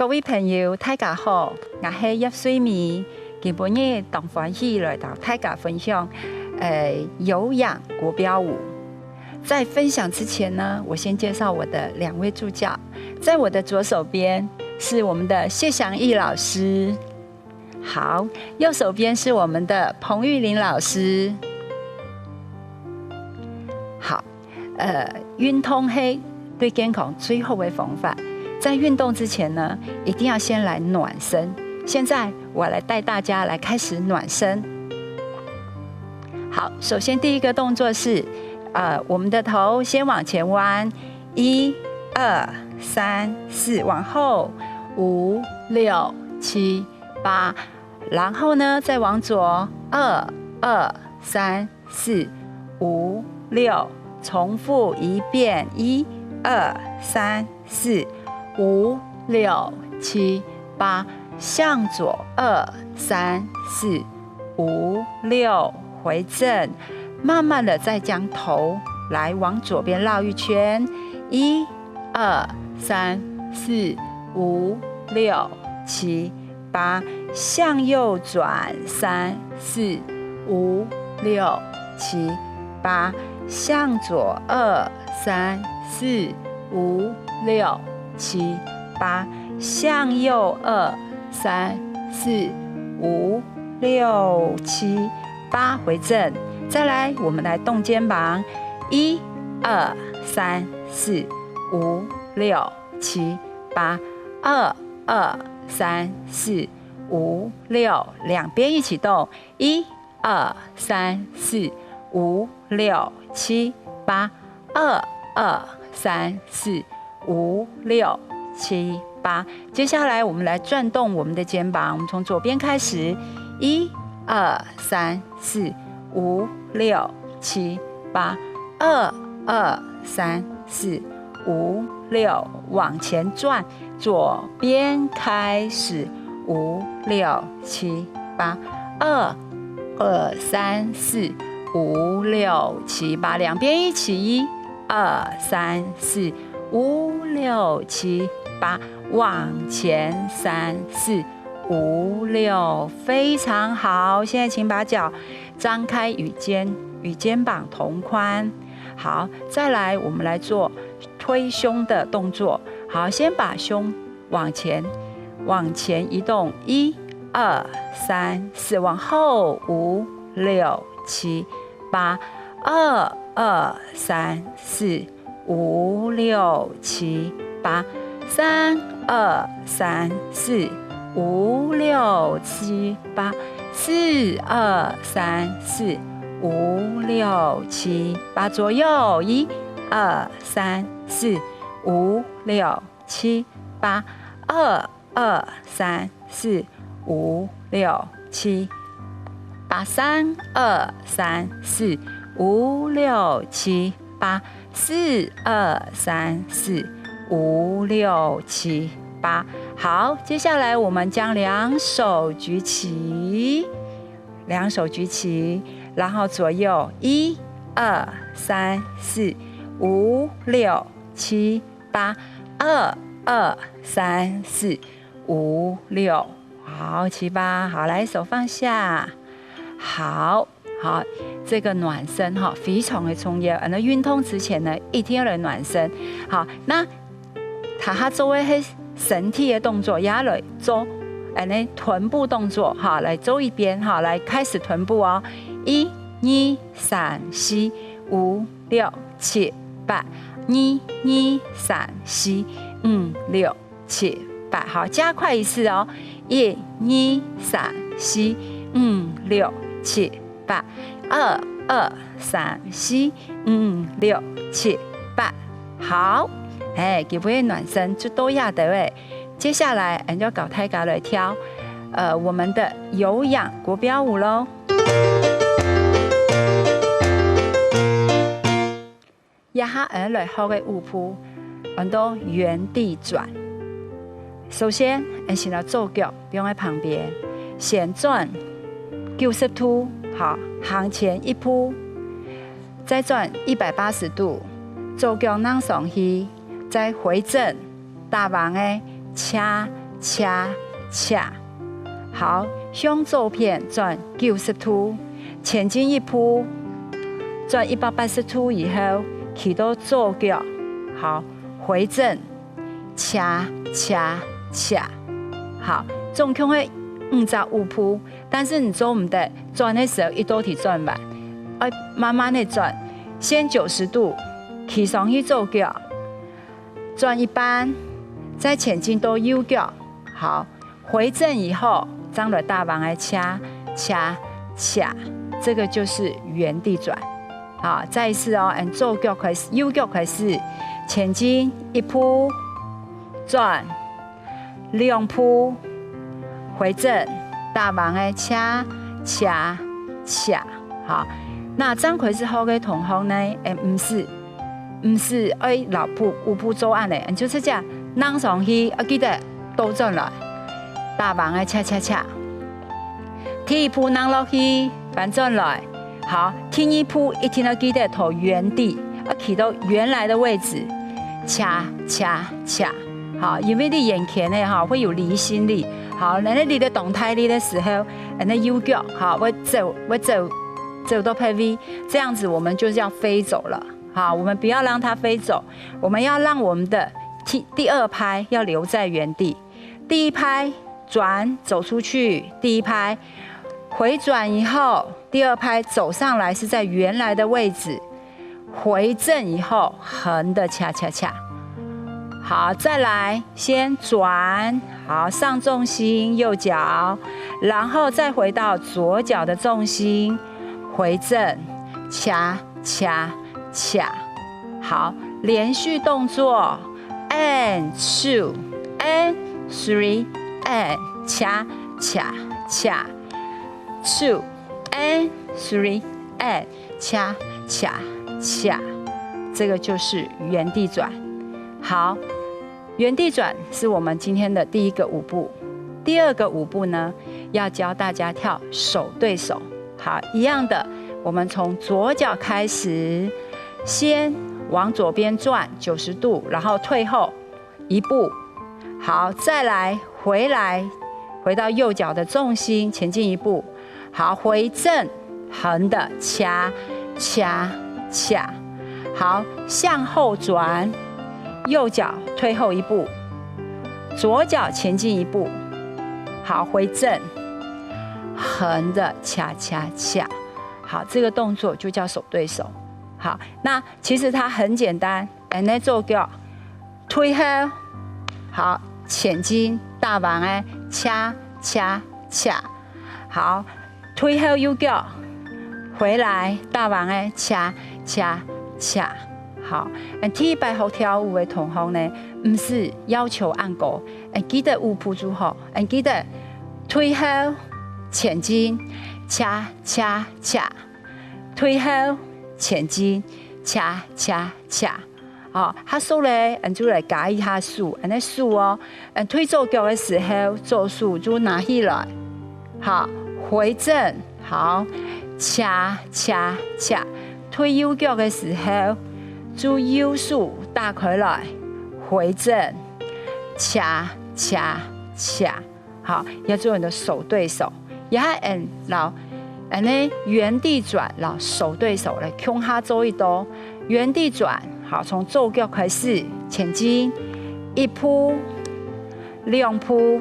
位朋友，大家好，我是葉水美，今日當歡喜來到大家分享，有氧國標舞。在分享之前呢，我先介紹我的2位助教，在我的左手邊是我們的謝祥義老師，好，右手邊是我們的彭玉玲老師。好，運動係對健康最好的方法。在運動之前呢，一定要先來暖身。現在我來帶大家來開始暖身。好，首先第一個動作是，我們的頭先往前彎，1、2、3、4，往後5、6、7、8，然後呢再往左2、2、3、4、5、6，重複一遍，1、2、3、4。5、6、7、8，向左2、3、4、5、6，回正，慢慢的再將頭來往左邊繞一圈，1、2、3、4、5、6、7、8，向右轉3、4、5、6、7、8，向左2、3、4、5、6、7、8，向右2、3、4、5、6、7、8，回正。再來，我們來動肩膀，1、2、3、4、5、6、7、8，2、2、3、4、5、6，兩邊一起動，1、2、3、4、5、6、7、8，2、2、3、4、5、6、7、8，接下來我們來轉動我們的肩膀，我們從左邊開始，1、2、3、4、5、6、7、8，2、2、3、4、5、6，往前轉，左邊開始，5、6、7、8，2、2、3、4、5、6、7、8，兩邊一起，1、2、3、4、5、6、7、8，往前3、4、5、6，非常好。現在請把腳張開與肩膀同寬。好，再來我們來做推胸的動作。好，先把胸往前移動，1、2、3、4，往後5、6、7、8，2、2、3、4、5、6、7、8，3、2、3、4、5、6、7、8，4、2、3、4、5、6、7、8，左右，1、2、3、4、5、6、7、8，2、2、3、4、5、6、7、8，3、2、3、4、5、6、7、8，4、2、3、4、5、6、7、8。好，接下來我們將兩手舉起，然後左右1、2、3、4、5、6、7、8，2、2、3、4、5、6，好，7、8，好，來手放下，好，這個暖身哈非常的重要。那運動之前呢，一定要來暖身。好，那他做的係身體的動作，也來做臀部動作。好，來走一邊，好，來開始臀部哦。1、2、3、4、5、6、7、8，1、2、3、4、5、6、7、8，好，加快一次哦。1、2、3、4、5、6、7、8，2、2、3、4、5、6、7、8，好，基本暖身就都要的喂。接下來我們就搞大家來跳，我們的有氧國標舞嘍。一下我來學嘅舞步，我們都原地轉。首先，我先來做腳放在旁邊，先轉90度，好，向前一步，再轉180度，做腳讓上去，再回正，大棒的車恰恰。好，向左边转90度，前进一步，转180度以后，起到左脚，好，回正，恰恰恰。好，总共会55步，但是你做唔得，转的时候一刀体转完，要慢慢的转，先90度，起上去左脚，转一半，再前进到右脚，好，回正以后。张了大膀来掐掐掐，这个就是原地转。好，再一次哦，按左脚开始，右脚开始，前进一步，转2步，回正，大膀来掐掐掐。好，那张开始后的同学呢，唔是爱6步5步做案的，就是这样，扔上去，记得倒转来。大膀的恰恰恰，第一步扔落去，反转来，好，第一步一定要记得投原地，要起到原来的位置，恰恰恰，好，因为你眼前呢哈会有离心力，好，那你的动态力的时候，那右脚好，我走到配 V， 这样子我们就是要飞走了，好，我们不要让它飞走，我们要让我们的第2拍要留在原地，第1拍。转走出去，第1拍回转以后，第2拍走上来是在原来的位置，回正以后横的恰恰恰。好，再来先转，好，上重心右脚，然后再回到左脚的重心，回正恰恰恰。好，连续动作 ，and 2 and 3。and 恰恰恰 2 and 3 and 恰恰恰，这个就是原地转。好，原地转是我们今天的第1个舞步。第2个舞步呢，要教大家跳手对手。好，一样的，我们从左脚开始，先往左边转90度，然后退后1步。好，再来回到右脚的重心，前进1步。好，回正，横的掐掐掐。好，向后转，右脚退后1步，左脚前进1步。好，回正，横的掐掐掐。好，这个动作就叫手对手。好，那其实它很简单，那做叫退后。好，前进大膀的掐掐掐，好，退后右脚，回来大膀的掐掐掐，好。第1摆好跳舞的同学呢，不是要求按鼓，记得舞步之后，记得退后前进掐掐掐，退后前进掐掐掐。好，他数咧，就来加一下数，那数哦，推左脚的时候做数就拿起来，好，回正，好，掐掐掐，推右脚的时候就右数打开来，回正，掐掐掐，好，要做你的手对手，也老，原地转，老手对手来向下做一刀，原地转。好，从左脚开始前进1步2步，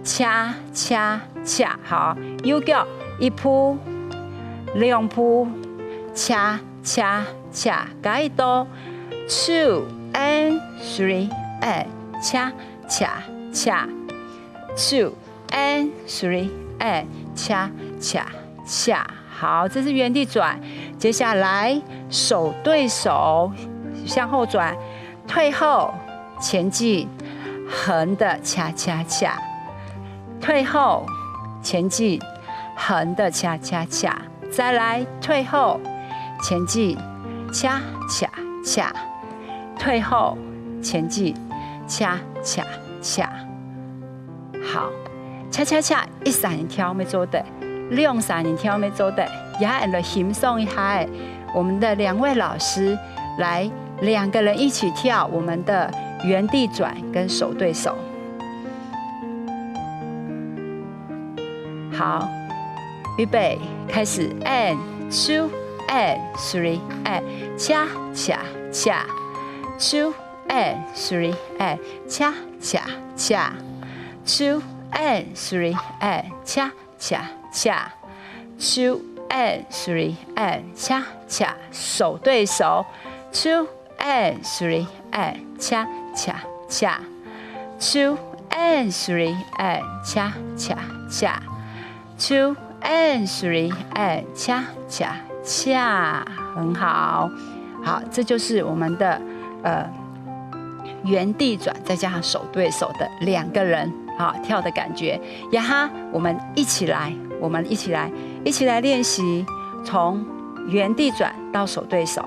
掐掐掐。好，右脚1步2步，掐掐掐。加一刀2 and 3 and 掐掐掐 2 and 3 and 掐掐掐。好，这是原地转。接下来手对手。向后转，退后，前进，横的恰恰恰，退后，前进，横的恰恰恰，再来退后，前进，恰恰恰，退后，前进，恰恰恰。好，恰恰恰1、3年跳没做对，2、3年跳没做对，也来欣赏一下我们的2位老师来。2个人一起跳我们的原地转跟手对手。好，预备，开始 ，and two and three and 恰恰恰 ，two and three and 恰恰恰 ，two and three and 恰恰恰 ，two and three and 恰恰，手对手 ，two and three and 恰恰恰 ，two and three and 恰恰恰 ，two and three and 恰恰恰，很好，好，这就是我们的原地转，再加上手对手的2个人好跳的感觉。呀哈，我们一起来，一起来练习，从原地转到手对手。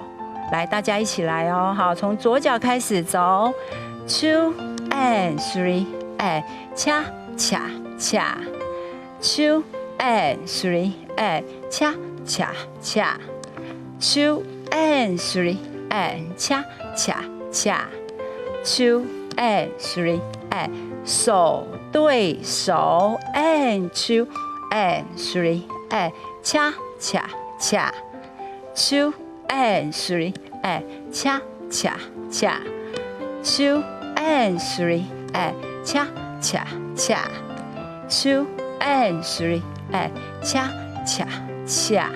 来，大家一起来哦。好，从左脚开始走 ，two and three and 恰恰恰 ，two and three and 恰恰恰 ，two and three and 恰恰恰 ，two and three and 手对手 and two and three and 恰恰恰 ，two and three and 恰恰恰 ，two and three and 恰恰恰 ，two and three and 恰恰恰。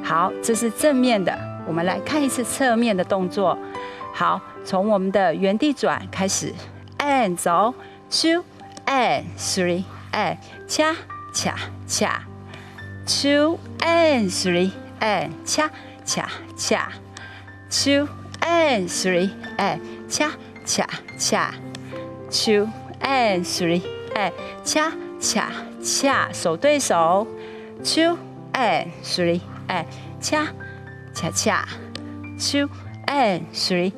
好，这是正面的，我们来看一次侧面的动作。好，从我们的原地转开始 ，and 走 ，two and three and 恰恰恰 ，two and three and 恰恰恰 ，two and three and 恰恰恰 ，two and three and 恰恰恰，手对手 ，two and three and 恰恰恰 ，two and three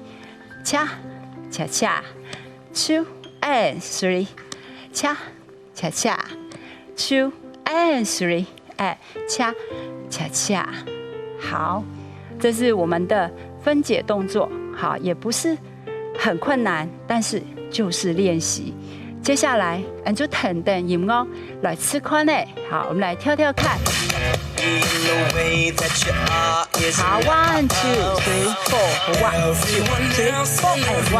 恰恰恰 ，two and three 恰恰恰 ，two and three and 恰恰恰。好，这是我们的分解动作。好，也不是很困難，但是就是練習。接下來，按照停定音樂來試看呢。好，我們來跳跳看。好 ，1 2 3 4 1 2 3 4 and 1。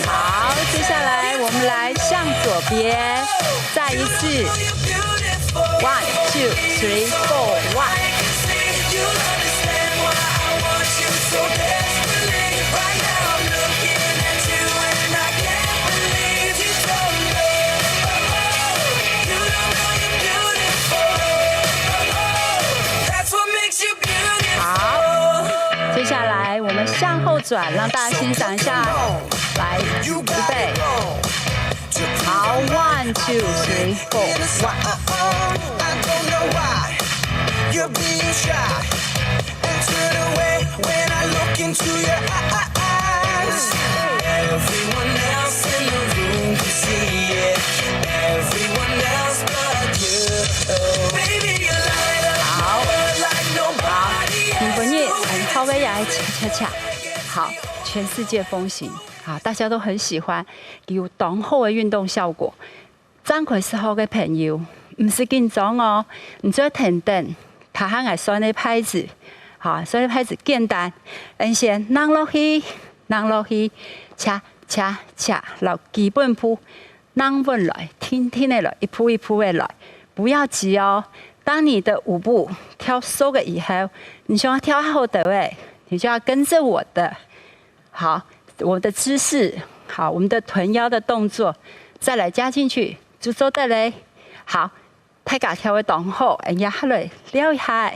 好，接下来我们来向左边，再一次 ，1 2 3 4 1。接下来我们向后转，让大家欣赏一下。来，预备，好 ，1 2 3 4 好，薇娅，恰恰恰，好，全世界风行，好，大家都很喜欢，有浓厚的运动效果。张奎是好嘅朋友，唔是緊張哦，唔做停定，下下係選啲拍子，好，選啲拍子簡單，先扔落去，恰恰恰，落基本步，扔穩來，天天的來，一步一步的來，不要急哦。當你的舞步跳收了以後，你想要跳後的位，你就要跟着我的，好，我的姿勢，好，我們的臀腰的動作，再來加進去，就做得嘞。好，大家跳的動好，壓下來，撩一下。